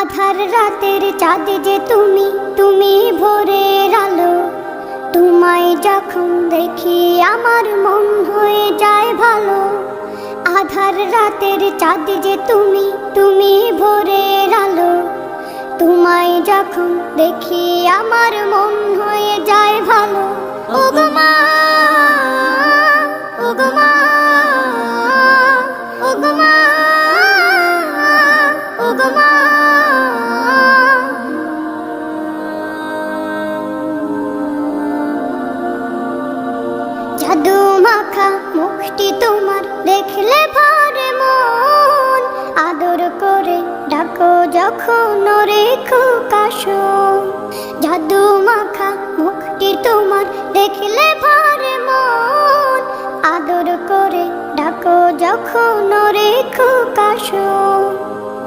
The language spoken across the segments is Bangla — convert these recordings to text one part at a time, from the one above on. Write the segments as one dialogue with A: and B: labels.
A: আধার রাতের চাঁদ যে তুমি, তুমি ভোরের আলো। তোমায় যখন দেখি আমার মন হয়ে যায় ভালো। আধার রাতের চাঁদ যে তুমি, তুমি ভোরের আলো। তোমায় যখন দেখি আমার মন হয়ে যায় ভালো। ওগো মা, ওগো মা, ওগো মা, ওগো মা। জাদু মাখা মুখটি তোমার দেখলে ভরে মন। আদর করে ডাকো যখন ওরে খোকাশোন। জাদু মাখা মুখটি তোমার দেখলে ভরে মন। আদর করে ডাকো যখন ওরে খোকাশোন।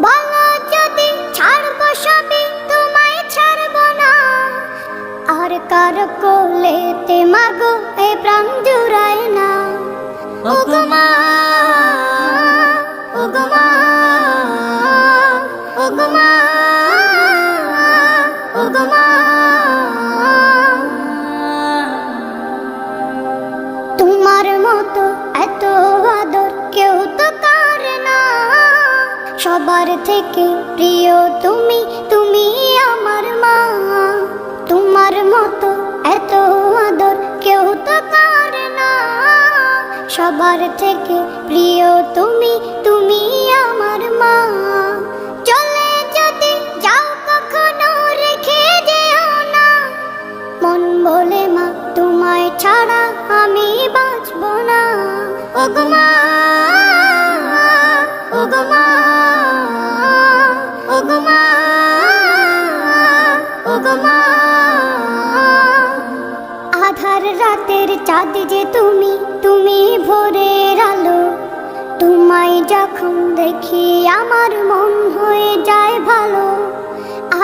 A: বলো যদি ছাড়বো সবই, তোমায় ছাড়বো না। আর কার কোলেতে মাগো এ প্রাণ জুড়ায় না। ওগো মা, ওগো মা, ওগো মা, ওগো মা। তোমার মতো এত আদর কেউ তো করে না। সবার থেকে প্রিয় তুমি, তুমি আমার মা। তোমার মতো এত আদর কেউ তো করে না। সবার থেকে প্রিয় তুমি, তুমি আমার মা। চলে যদি যাও কখনো রেখে যেও না। মন বলে মা তোমায় ছাড়া আমি বাঁচবো না। ওগো মা, ওগো মা, ওগো মা, ওগো মা। আধার রাতের চাঁদ যে তুমি, তুমি ভোরের আলো। তোমায় যখন দেখি আমার মন হয়ে যায় ভালো।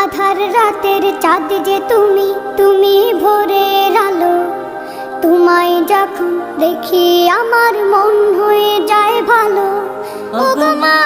A: আধার রাতের চাঁদ যে তুমি, তুমি ভোরের আলো। তোমায় যখন দেখি আমার মন হয়ে যায় ভালো। ওগো মা।